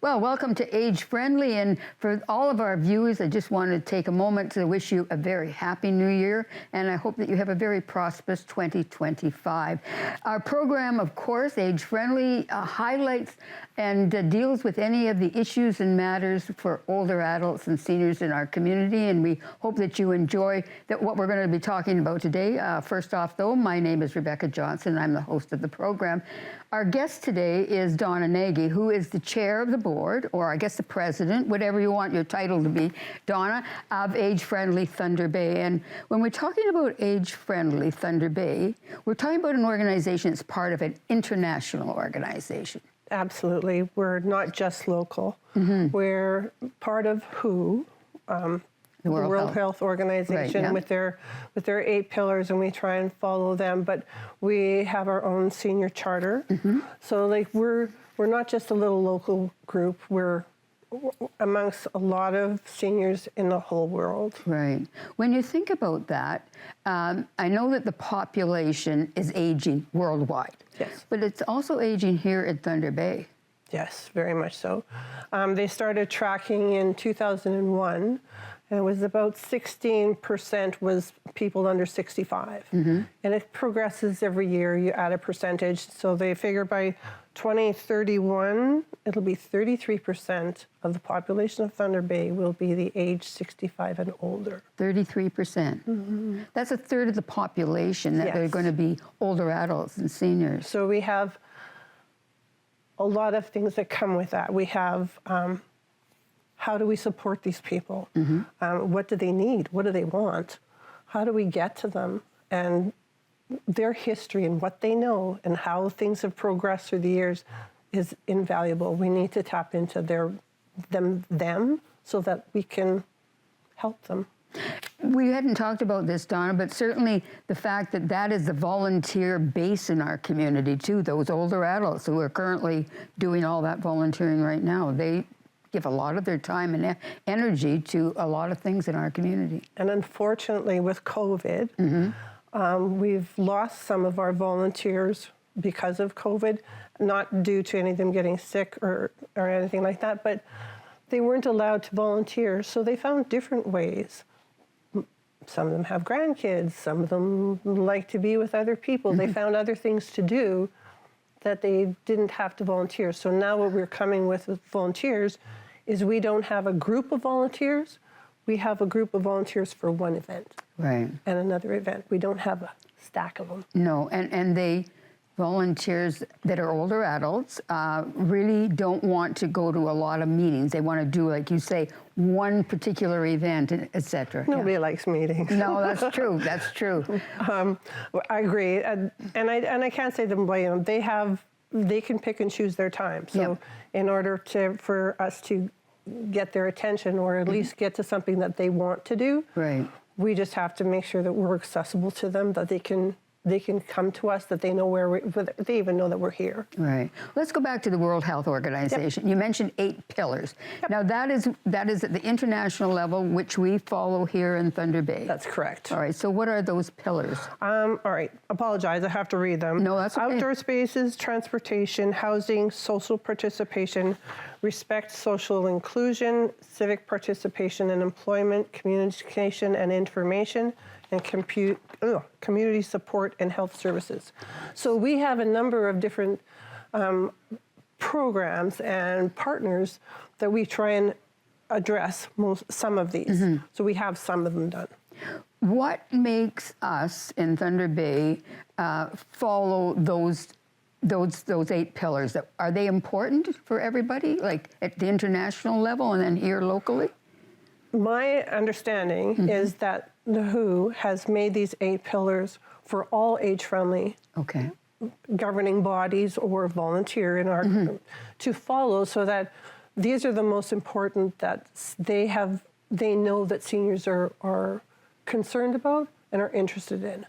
Well, welcome to Age Friendly, and for all of our viewers, I just want to take a moment to wish you a very happy new year, and I hope that you have a very prosperous 2025. Our program, of course, Age Friendly, highlights and deals with any of the issues and matters for older adults and seniors in our community, and we hope that you enjoy what we're going to be talking about today. First off, though, my name is Rebecca Johnson. I'm the host of the program. Our guest today is Donna Nagy, who is the chair of the board, or I guess the president, whatever you want your title to be, Donna, of Age Friendly Thunder Bay. And when we're talking about Age Friendly Thunder Bay, we're talking about an organization that's part of an international organization. Absolutely. We're not just local. We're part of WHO, the World Health Organization, right, yeah, with their 8 pillars, and we try and follow them. But we have our own senior charter. So, like, we're not just a little local group. We're amongst a lot of seniors in the whole world. Right. When you think about that, I know that the population is aging worldwide. Yes. But it's also aging here at Thunder Bay. Yes, very much so. They started tracking in 2001, and it was about 16% was people under 65. And it progresses every year. You add a percentage. So they figure by 2031, it'll be 33% of the population of Thunder Bay will be the age 65 and older. 33%. That's a third of the population that are going to be older adults and seniors. So we have a lot of things that come with that. We have how do we support these people? What do they need? What do they want? How do we get to them? And their history and what they know and how things have progressed through the years is invaluable. We need to tap into them so that we can help them. We hadn't talked about this, Donna, but certainly the fact that that is the volunteer base in our community too, those older adults who are currently doing all that volunteering right now, they give a lot of their time and energy to a lot of things in our community. And unfortunately with COVID, we've lost some of our volunteers because of COVID, not due to any of them getting sick or anything like that, but they weren't allowed to volunteer, so they found different ways. Some of them have grandkids, some of them like to be with other people. They found other things to do that they didn't have to volunteer. So now what we're coming with volunteers is we don't have a group of volunteers, we have a group of volunteers for one event. Right. And another event. We don't have a stack of them. No, and they, volunteers that are older adults, really don't want to go to a lot of meetings. They want to do, like you say, one particular event, et cetera. Nobody likes meetings. No, that's true. That's true. I agree, and I can't say them blame them. They can pick and choose their time. So in order for us to get their attention, or at least get to something that they want to do, we just have to make sure that we're accessible to them, that they can come to us, that they know they even know that we're here. Right. Let's go back to the World Health Organization. You mentioned 8 pillars. Now that is at the international level, which we follow here in Thunder Bay. That's correct. All right. So what are those pillars? All right. Apologize. I have to read them. No, that's okay. Outdoor spaces, transportation, housing, social participation, respect, social inclusion, civic participation and employment, communication and information, and community support and health services. So we have a number of different programs and partners that we try and address some of these. So we have some of them done. What makes us in Thunder Bay follow those 8 pillars? Are they important for everybody, like at the international level and then here locally? My understanding is that the WHO has made these 8 pillars for all age-friendly governing bodies or volunteer in our to follow, so that these are the most important that they know that seniors are concerned about and are interested in.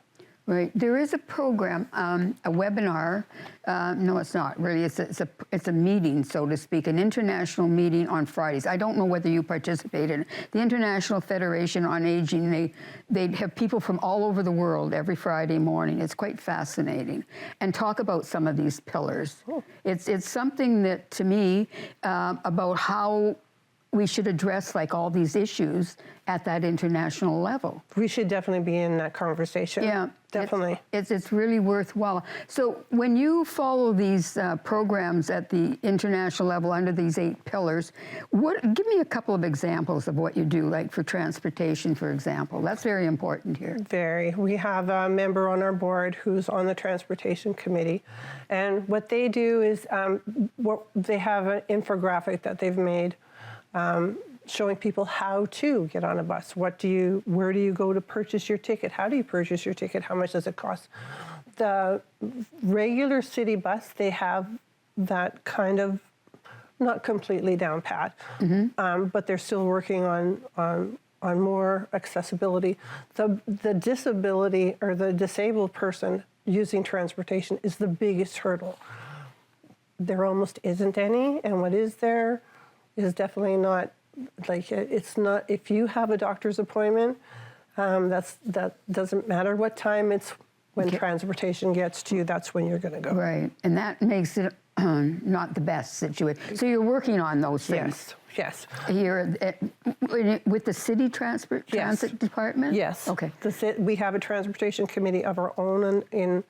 Right. There is a program, a webinar. No, it's not really. It's a meeting, so to speak, an international meeting on Fridays. I don't know whether you participate in it. The International Federation on Aging. They have people from all over the world every Friday morning. It's quite fascinating, and talk about some of these pillars. Oh. It's something that, to me, about how we should address like all these issues at that international level. We should definitely be in that conversation. Yeah, definitely. It's really worthwhile. So when you follow these programs at the international level under these 8 pillars, give me a couple of examples of what you do, like for transportation, for example. That's very important here. Very. We have a member on our board who's on the transportation committee, and what they do is they have an infographic that they've made showing people how to get on a bus. Where do you go to purchase your ticket? How do you purchase your ticket? How much does it cost? The regular city bus, they have that kind of not completely down pat, but they're still working on more accessibility. The disability or the disabled person using transportation is the biggest hurdle. There almost isn't any, and what is there is definitely not, like, it's not, if you have a doctor's appointment, that doesn't matter what time, it's when transportation gets to you, that's when you're going to go. Right, and that makes it not the best situation. So you're working on those things. Yes. Here with the city transit department? Yes. Okay. We have a transportation committee of our own in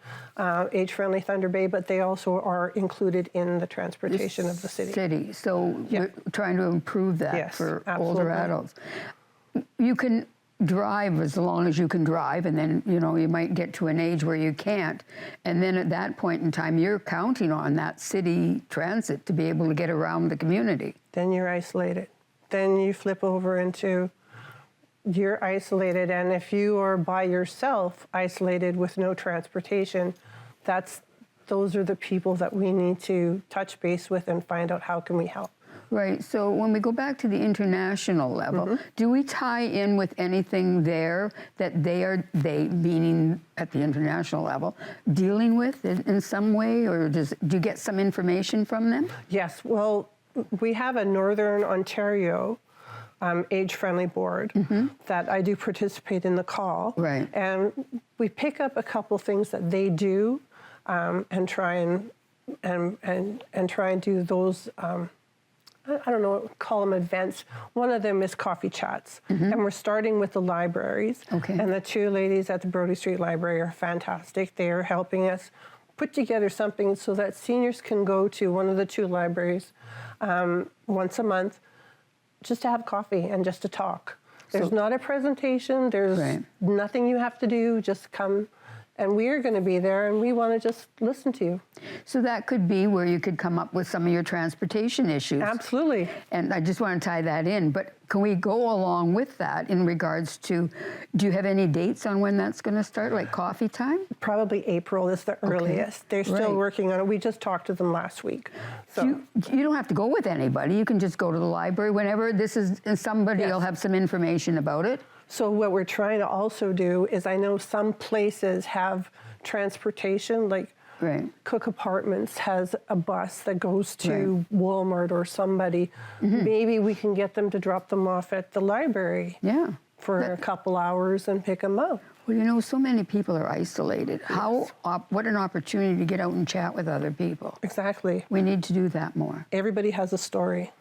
age-friendly Thunder Bay, but they also are included in the transportation of the city. So we're trying to improve that for older adults. You can drive as long as you can drive, and then you might get to an age where you can't, and then at that point in time you're counting on that city transit to be able to get around the community. Then you're isolated. Then you flip over into you're isolated, and if you are by yourself, isolated with no transportation, those are the people that we need to touch base with and find out how can we help. Right. So when we go back to the international level, do we tie in with anything there that they meaning at the international level, dealing with in some way, or do you get some information from them? Yes. Well, we have a Northern Ontario age-friendly board that I do participate in the call. Right. And we pick up a couple things that they do and try and do those. I don't know, call them events. One of them is coffee chats. And we're starting with the libraries. Okay. And the 2 ladies at the Brodie Street Library are fantastic. They are helping us put together something so that seniors can go to one of the 2 libraries once a month just to have coffee and just to talk. There's not a presentation. There's nothing you have to do. Just come. And we're going to be there, and we want to just listen to you. So that could be where you could come up with some of your transportation issues. Absolutely. And I just want to tie that in. But can we go along with that in regards to, do you have any dates on when that's going to start, like coffee time? Probably April is the earliest. They're still working on it. We just talked to them last week. So you don't have to go with anybody. You can just go to the library whenever this is, and somebody will have some information about it. So what we're trying to also do is, I know some places have transportation, like Cook Apartments has a bus that goes to Walmart or somebody. Maybe we can get them to drop them off at the library for a couple hours and pick them up. Well, so many people are isolated. What an opportunity to get out and chat with other people. Exactly. We need to do that more. Everybody has a story.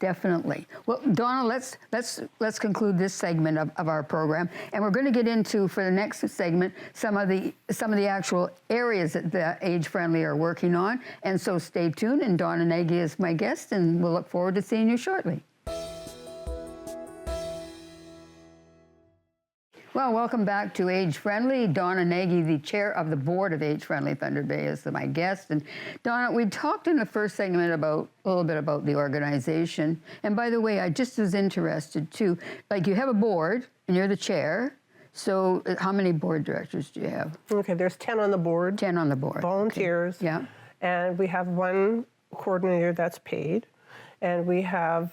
Definitely. Well, Donna, let's conclude this segment of our program, and we're going to get into, for the next segment, some of the actual areas that the Age Friendly are working on. And so stay tuned, and Donna Nagy is my guest, and we'll look forward to seeing you shortly. Well, welcome back to Age Friendly. Donna Nagy, the chair of the board of Age Friendly Thunder Bay, is my guest. And Donna, we talked in the first segment a little bit about the organization. And by the way, I just was interested too. Like, you have a board, and you're the chair. So how many board directors do you have? Okay, there's 10 on the board. 10 on the board. Volunteers. Okay. Yeah. And we have 1 coordinator that's paid. And we have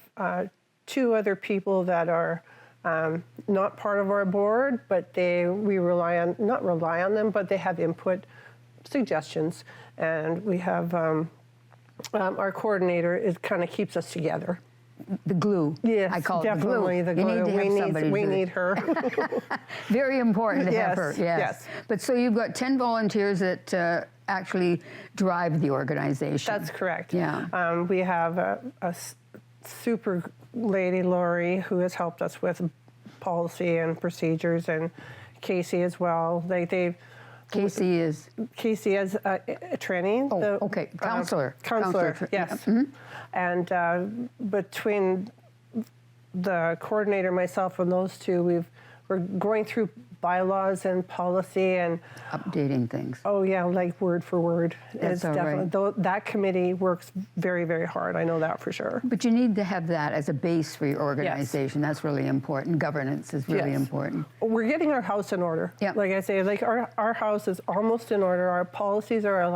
2 other people that are not part of our board, but we not rely on them, but they have input, suggestions, and we have our coordinator. It kind of keeps us together. The glue. Yes, I call definitely it the the glue. glue. You need to have somebody We do need it. her. Very important to have Yes, her. Yes. yes. But so you've got 10 volunteers that actually drive the organization. That's correct. Yeah. We have a super lady, Lori, who has helped us with policy and procedures, and Casey as well. Casey is? Casey has a training. Oh, okay. Counselor. Counselor, yes. Yeah. And between the coordinator, myself, and those two, we're going through bylaws and policy and Updating things. oh yeah, like word for word. That's all right. That committee works very, very hard. I know that for sure. But you need to have that as a base for your organization. That's really important. Governance is really Yes. important. We're getting our house in order. Yeah. Like I say, like our house is almost in order. Our policies are our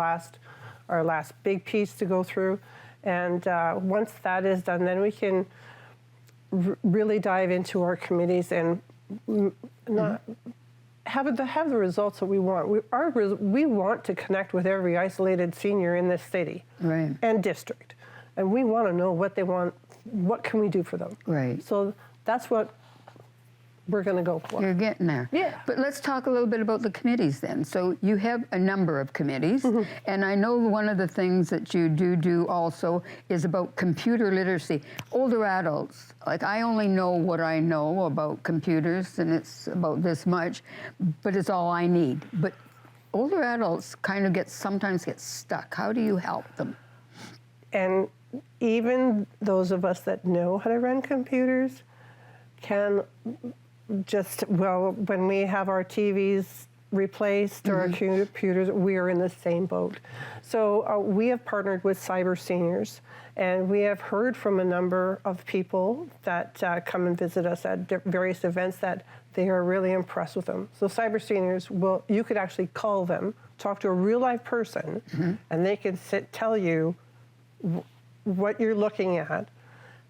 last big piece to go through, and once that is done, then we can really dive into our committees and not have the results that we want. We want to connect with every isolated senior in this city Right. and district, and we want to know what they want. What can we do for them? Right. So that's what we're going to go for. You're getting there. Yeah. But let's talk a little bit about the committees then. So you have a number of committees, and I know one of the things that you do also is about computer literacy. Older adults, like I only know what I know about computers, and it's about this much, but it's all I need. But older adults kind of sometimes get stuck. How do you help them? And even those of us that know how to run computers can when we have our TVs replaced or our computers, we are in the same boat. So we have partnered with Cyber Seniors, and we have heard from a number of people that come and visit us at various events that they are really impressed with them. So Cyber Seniors, you could actually call them, talk to a real live person, and they can tell you what you're looking at,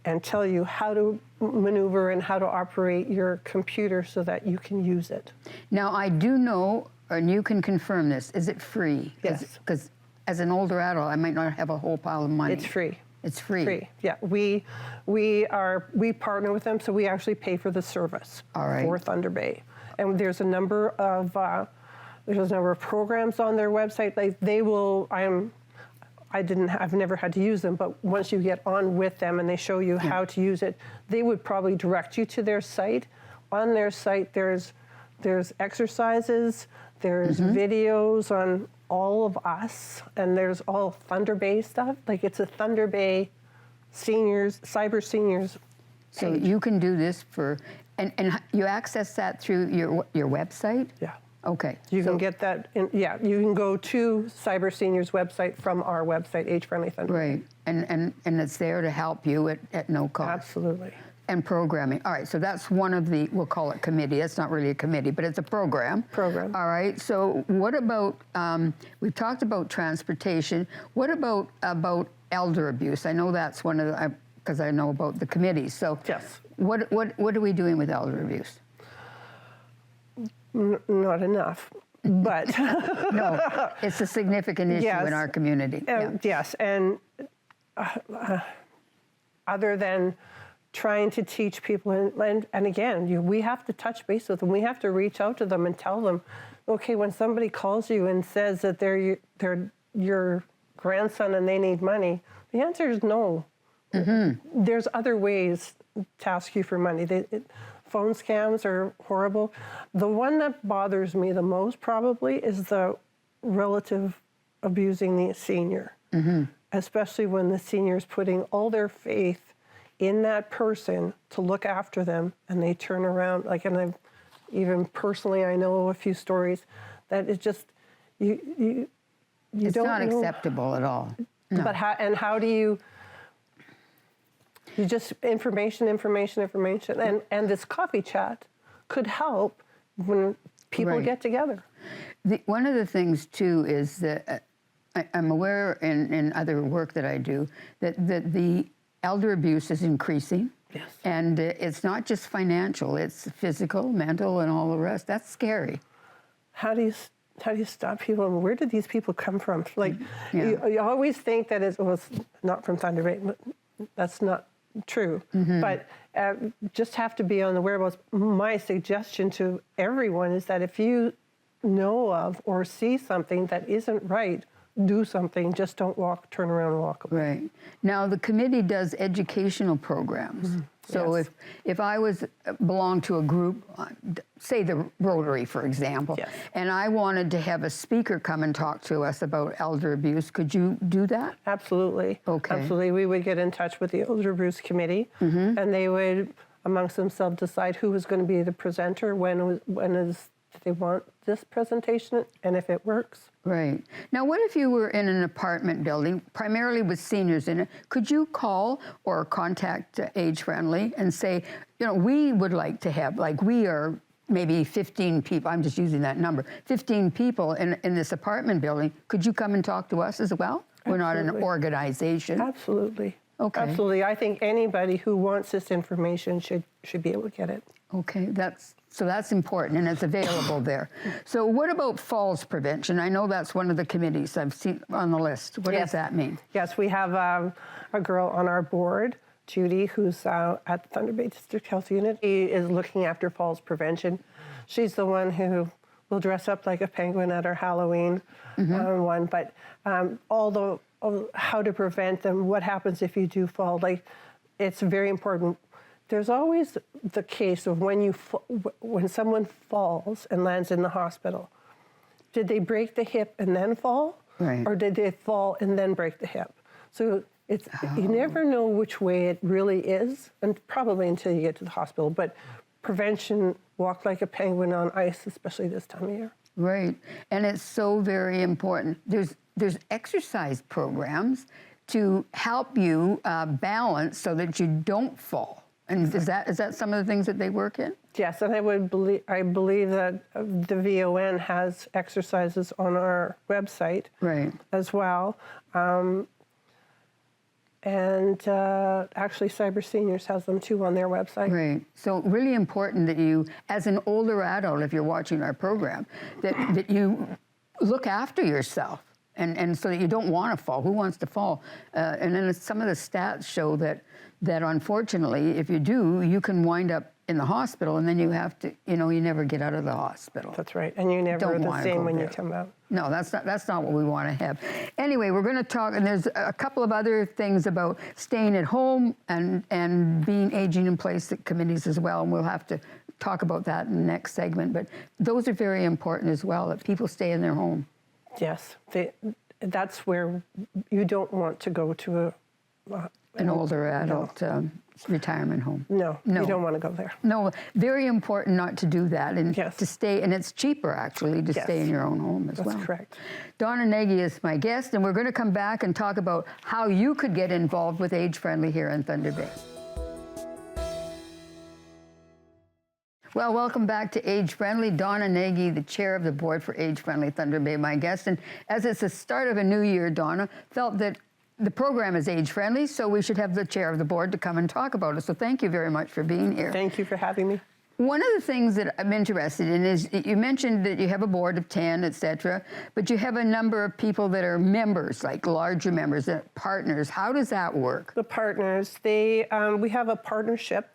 and tell you how to maneuver and how to operate your computer so that you can use it. Now, I do know, and you can confirm this, is it free? Yes. Because as an older adult, I might not have a whole pile of money. It's free. It's free. Free. Yeah. We partner with them, so we actually pay for the service All right. for Thunder Bay. And there's a number of programs on their website. Like I've never had to use them, but once you get on with them and they show you how to use it, they would probably direct you to their site. On their site, there's exercises, there's videos on all of us, and there's all Thunder Bay stuff. Like it's a Thunder Bay seniors, cyber seniors. So you can do this and you access that through your website? Yeah. Okay. You can get that, you can go to Cyber Seniors website from our website, Age Friendly Thunder. Right. And it's there to help you at no cost. Absolutely. And programming. All right, so that's one of the, we'll call it committee. It's not really a committee, but it's a program. Program. All right, so what about, we've talked about transportation. What about elder abuse? I know that's one of the, because I know about the committees. So Yes. what are we doing with elder abuse? Not enough, but No, it's a significant issue Yes. in our community. yes, and other than trying to teach people, and again, we have to touch base with them. We have to reach out to them and tell them, okay, when somebody calls you and says that they're your grandson and they need money, the answer is no. There's other ways to ask you for money. Phone scams are horrible. The one that bothers me the most probably is the relative abusing the senior, especially when the senior is putting all their faith in that person to look after them, and they turn around. And I've even personally, I know a few stories that it's just you It's don't not know. acceptable at all. No. But how do you? You just information, and this coffee chat could help when people Right. get together. One of the things too is that I'm aware in other work that I do that the elder abuse is increasing. Yes. And it's not just financial, it's physical, mental, and all the rest. That's scary. How do you stop people? And where did these people come from? Like, you always think that it was not from Thunder Bay. That's not true. But just have to be on the whereabouts. My suggestion to everyone is that if you know of or see something that isn't right, do something. Just don't turn around and walk away. Right. Now, the committee does educational programs. So Yes. if I belong to a group, say the Rotary, for example, Yes. and I wanted to have a speaker come and talk to us about elder abuse, could you do that? Absolutely. Okay. Absolutely. We would get in touch with the Elder Abuse Committee, and they would, amongst themselves, decide who was going to be the presenter, when they want this presentation, and if it works. Right. Now, what if you were in an apartment building, primarily with seniors in it? Could you call or contact Age Friendly and say, we would like to have, like, we are maybe 15 people, I'm just using that number, 15 people in this apartment building. Could you come and talk to us as well? We're not an organization. Absolutely. Okay. Absolutely. I think anybody who wants this information should be able to get it. Okay, that's important, and it's available there. So what about falls prevention? I know that's one of the committees I've seen on the list. What does that mean? Yes, we have a girl on our board, Judy, who's at the Thunder Bay District Health Unit. She is looking after falls prevention. She's the one who will dress up like a penguin at our Halloween one, but how to prevent them, what happens if you do fall, it's very important. There's always the case of when someone falls and lands in the hospital. Did they break the hip and then fall? Right. Or did they fall and then break the hip? So you never know which way it really is, and probably until you get to the hospital. But prevention, walk like a penguin on ice, especially this time of year. Right, and it's so very important. There's exercise programs to help you balance so that you don't fall. And is that some of the things that they work in? Yes, and I believe that the VON has exercises on our website as well. And actually, Cyber Seniors has them too on their website. Right. So really important that you, as an older adult, if you're watching our program, that you look after yourself, and so that you don't want to fall. Who wants to fall? And then some of the stats show that unfortunately, if you do, you can wind up in the hospital, and then you have to, you never get out of the hospital. That's right, and you never are the same when you come out. No, that's not what we want to have. Anyway, we're going to talk, and there's a couple of other things about staying at home and being aging in place at committees as well, and we'll have to talk about that in the next segment. But those are very important as well, that people stay in their home. Yes, that's where you don't want to go to an older adult retirement home. No, you don't want to go there. No, very important not to do that, and to stay, and it's cheaper actually to stay in your own home as well. That's correct. Donna Nagy is my guest, and we're going to come back and talk about how you could get involved with Age Friendly here in Thunder Bay. Well, welcome back to Age Friendly. Donna Nagy, the chair of the board for Age Friendly Thunder Bay, my guest. And as it's the start of a new year, Donna felt that the program is age friendly, so we should have the chair of the board to come and talk about it. So thank you very much for being here. Thank you for having me. One of the things that I'm interested in is you mentioned that you have a board of 10, et cetera, but you have a number of people that are members, like larger members, partners. How does that work? The partners, we have a partnership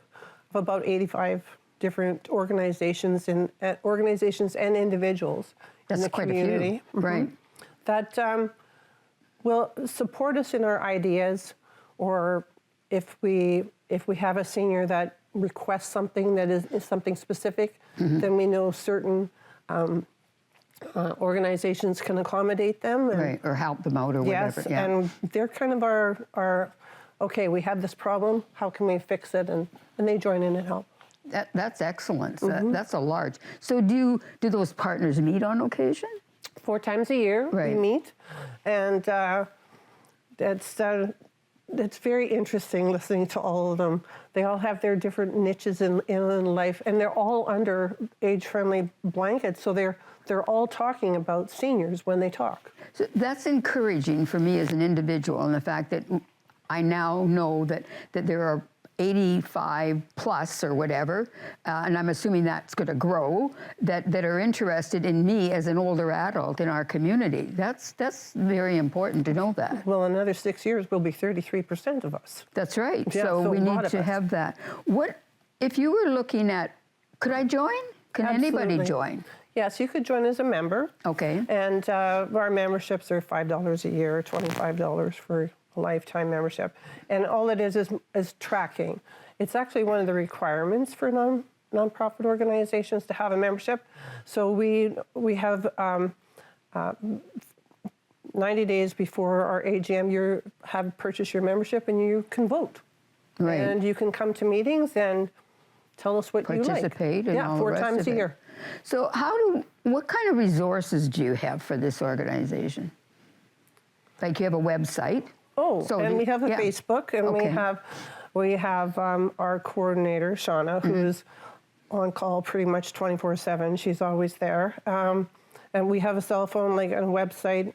of about 85 different organizations and individuals in the community. Right. That will support us in our ideas, or if we have a senior that requests something that is something specific, then we know certain organizations can accommodate them. And, or help them out or whatever. Yes, and they're kind of our okay, we have this problem, how can we fix it? And they join in and help. That's excellent. That's a large. So do those partners meet on occasion? 4 times a year we meet, and it's very interesting listening to all of them. They all have their different niches in life, and they're all under age-friendly blankets, so they're all talking about seniors when they talk. So that's encouraging for me as an individual, and the fact that I now know that there are 85 plus or whatever, and I'm assuming that's going to grow, that are interested in me as an older adult in our community. That's very important to know that. Well, another 6 years will be 33% of us. That's right. Yeah, so we a lot need of to us. have that. What if you were looking at? Could I join? Can anybody Absolutely. join? Yes, you could join as a member. Okay. And our memberships are $5 a year, $25 for a lifetime membership. And all it is tracking. It's actually one of the requirements for nonprofit organizations to have a membership. So we have 90 days before our AGM, you have purchased your membership and you can vote. Right. And you can come to meetings and tell us what you like. Participate and all the 4 rest times of a it. year. So what kind of resources do you have for this organization? Like you have a website? Oh, So and we have a yeah. Facebook, and Okay. we have our coordinator, Shauna, who's on call pretty much 24/7. She's always there. And we have a cell phone, like a website.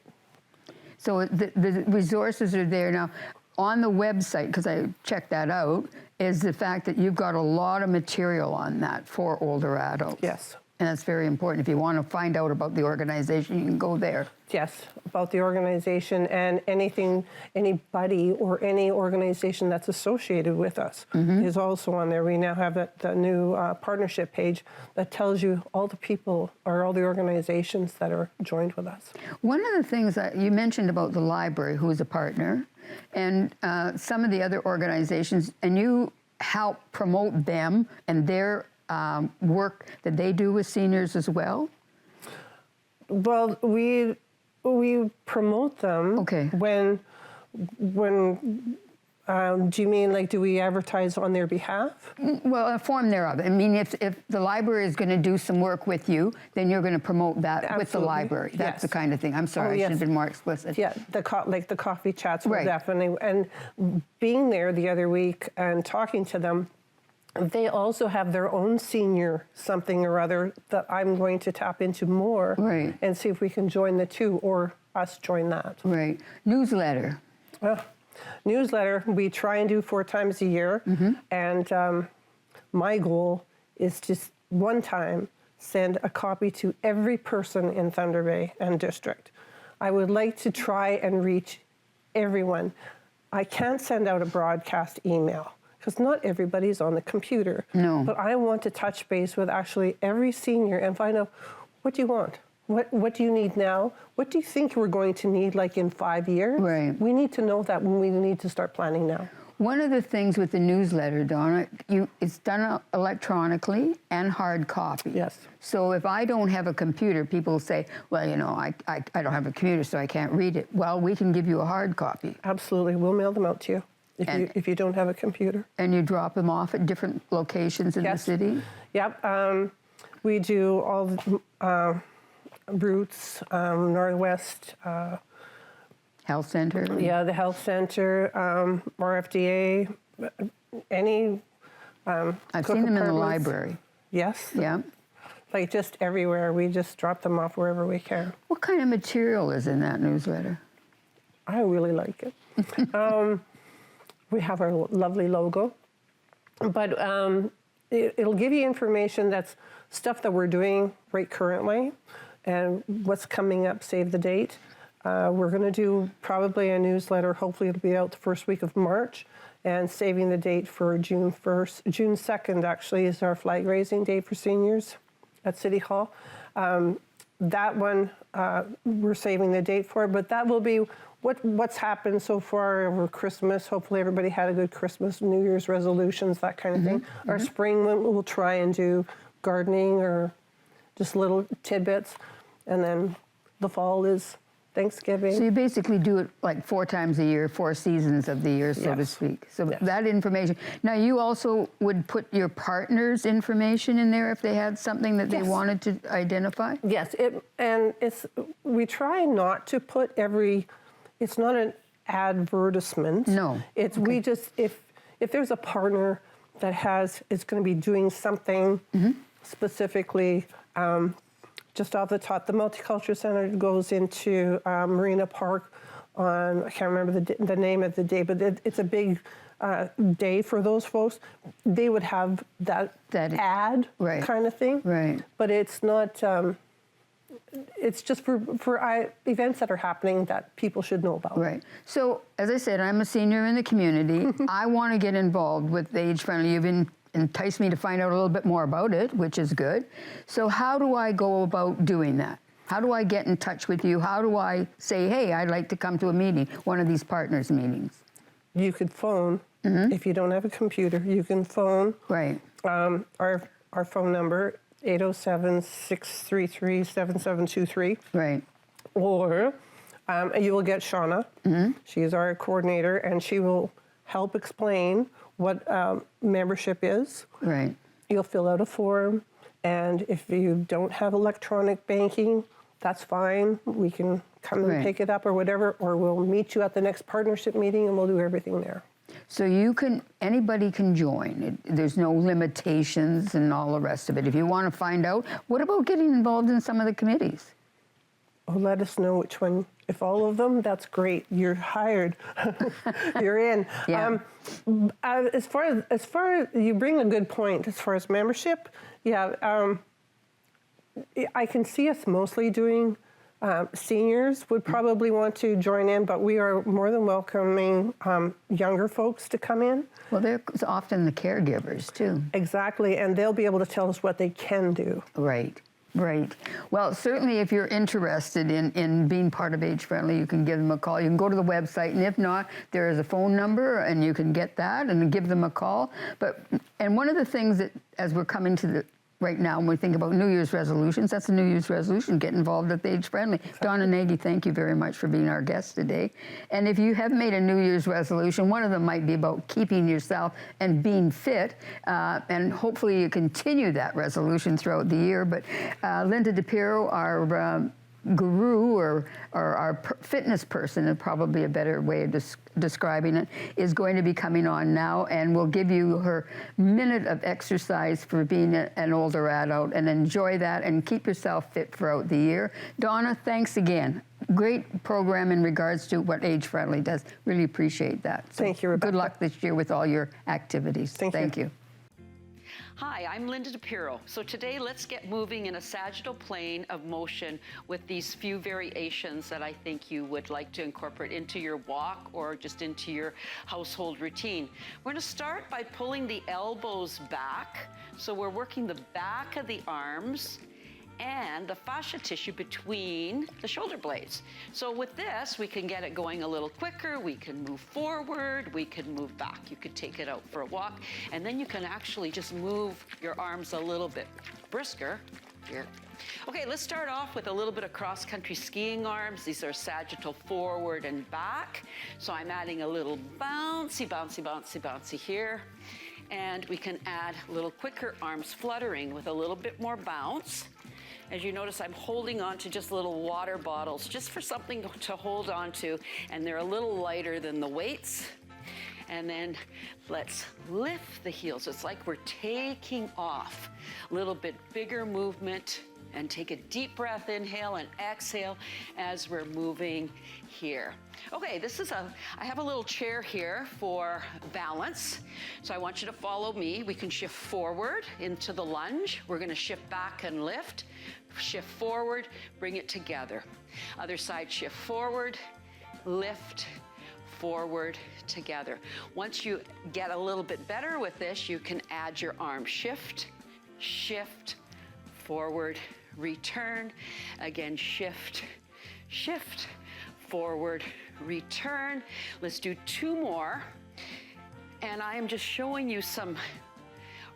So the resources are there now. On the website, because I checked that out, is the fact that you've got a lot of material on that for older adults. Yes. And that's very important. If you want to find out about the organization, you can go there. Yes, about the organization and anybody or any organization that's associated with us is also on there. We now have the new partnership page that tells you all the people or all the organizations that are joined with us. One of the things that you mentioned about the library, who's a partner, and some of the other organizations, and you help promote them and their work that they do with seniors as well? Well, we promote them. Okay. When do you mean, like, do we advertise on their behalf? Well, a form thereof. I mean, if the library is going to do some work with you, then you're going to promote that with the Absolutely. library. That's Yes. the kind of thing. I'm sorry, Oh, I should yes. have been more explicit. Yeah, like the coffee chats will Right. definitely. And being there the other week and talking to them, they also have their own senior something or other that I'm going to tap into more Right. and see if we can join the two or us join that. Right. Newsletter. Newsletter, we try and do 4 times a year. And my goal is to one time send a copy to every person in Thunder Bay and District. I would like to try and reach everyone. I can't send out a broadcast email because not everybody's on the computer. No. But I want to touch base with actually every senior and find out, what do you want? What do you need now? What do you think we're going to need like in 5 years? Right. We need to know that when we need to start planning now. One of the things with the newsletter, Donna, it's done electronically and hard copy. Yes. So if I don't have a computer, people say, well, you know, I don't have a computer, so I can't read it. Well, we can give you a hard copy. Absolutely. We'll mail them out to you And- if you don't have a computer. And you drop them off at different locations in the Yes. city? Yep. We do all the routes, Northwest, Health center? yeah, the health center, RFDA, any I've cook seen them in the apartments. library. Yes. Yeah. Like just everywhere. We just drop them off wherever we can. What kind of material is in that newsletter? I really like it. We have our lovely logo, but it'll give you information that's stuff that we're doing right currently and what's coming up, save the date. We're going to do probably a newsletter. Hopefully it'll be out the first week of March, and saving the date for June 1st. June 2nd actually is our flag raising day for seniors at City Hall. That one we're saving the date for, but that will be what's happened so far over Christmas. Hopefully everybody had a good Christmas, New Year's resolutions, that kind of thing. Our spring one, we'll try and do gardening or just little tidbits. And then the fall is Thanksgiving. So you basically do it like 4 times a year, 4 seasons of the year, so to Yes. speak. So Yes. that information. Now, you also would put your partner's information in there if they had something that they Yes. wanted to identify? Yes, we try not to put it's not an advertisement. No. It's we just if there's a partner that is going to be doing something specifically, just off the top, the Multicultural Center goes into Marina Park on, I can't remember the name of the day, but it's a big day for those folks. They would have that ad right. kind of thing. Right. But it's not, it's just for events that are happening that people should know about. Right. So, as I said, I'm a senior in the community. I want to get involved with Age Friendly. You've enticed me to find out a little bit more about it, which is good. So how do I go about doing that? How do I get in touch with you? How do I say, hey, I'd like to come to a meeting, one of these partners meetings? You could phone. If you don't have a computer, you can phone. Right. Our phone number, 807-633-7723. Right. Or you will get Shauna. She is our coordinator, and she will help explain what membership is. Right. You'll fill out a form, and if you don't have electronic banking, that's fine. We can come and pick it up or whatever, or we'll meet you at the next partnership meeting and we'll do everything there. So anybody can join. There's no limitations and all the rest of it. If you want to find out, what about getting involved in some of the committees? Oh, let us know which one. If all of them, that's great. You're hired. You're in. Yeah. As far as you bring a good point. As far as membership, I can see us mostly doing. Seniors would probably want to join in, but we are more than welcoming younger folks to come in. Well, they're often the caregivers, too. Exactly, and they'll be able to tell us what they can do. Right. Right. Well, certainly if you're interested in being part of Age Friendly, you can give them a call. You can go to the website, and if not, there is a phone number, and you can get that and give them a call. And one of the things that, as we're coming to right now, when we think about New Year's resolutions, that's a New Year's resolution, get involved at the Age Friendly. Exactly. Donna Nagy, thank you very much for being our guest today. And if you have made a New Year's resolution, one of them might be about keeping yourself and being fit, and hopefully you continue that resolution throughout the year. But Linda DePiro, our guru or our fitness person, is probably a better way of describing it, is going to be coming on now, and will give you her minute of exercise for being an older adult, and enjoy that and keep yourself fit throughout the year. Donna, thanks again. Great program in regards to what Age Friendly does. Really appreciate that. So thank you, Rebecca. Good luck this year with all your activities. Thank you. Hi, I'm Linda DePiro. So today let's get moving in a sagittal plane of motion with these few variations that I think you would like to incorporate into your walk or just into your household routine. We're going to start by pulling the elbows back. So we're working the back of the arms and the fascia tissue between the shoulder blades. So with this, we can get it going a little quicker. We can move forward, we can move back. You could take it out for a walk, and then you can actually just move your arms a little bit brisker here. Okay, let's start off with a little bit of cross-country skiing arms. These are sagittal forward and back. So I'm adding a little bouncy, bouncy, bouncy, bouncy here. And we can add a little quicker arms fluttering with a little bit more bounce. As you notice, I'm holding on to just little water bottles, just for something to hold on to, and they're a little lighter than the weights. And then let's lift the heels. It's like we're taking off. A little bit bigger movement, and take a deep breath, inhale and exhale as we're moving here. Okay, I have a little chair here for balance. So I want you to follow me. We can shift forward into the lunge. We're gonna shift back and lift. Shift forward, bring it together. Other side, shift forward, lift, forward, together. Once you get a little bit better with this, you can add your arm. Shift, shift, forward, return. Again, shift, shift, forward, return. Let's do 2 more. And I am just showing you some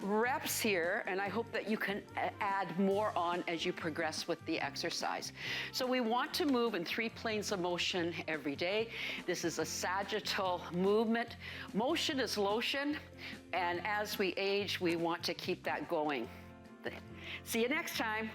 reps here, and I hope that you can add more on as you progress with the exercise. So we want to move in 3 planes of motion every day. This is a sagittal movement. Motion is lotion, and as we age, we want to keep that going. See you next time.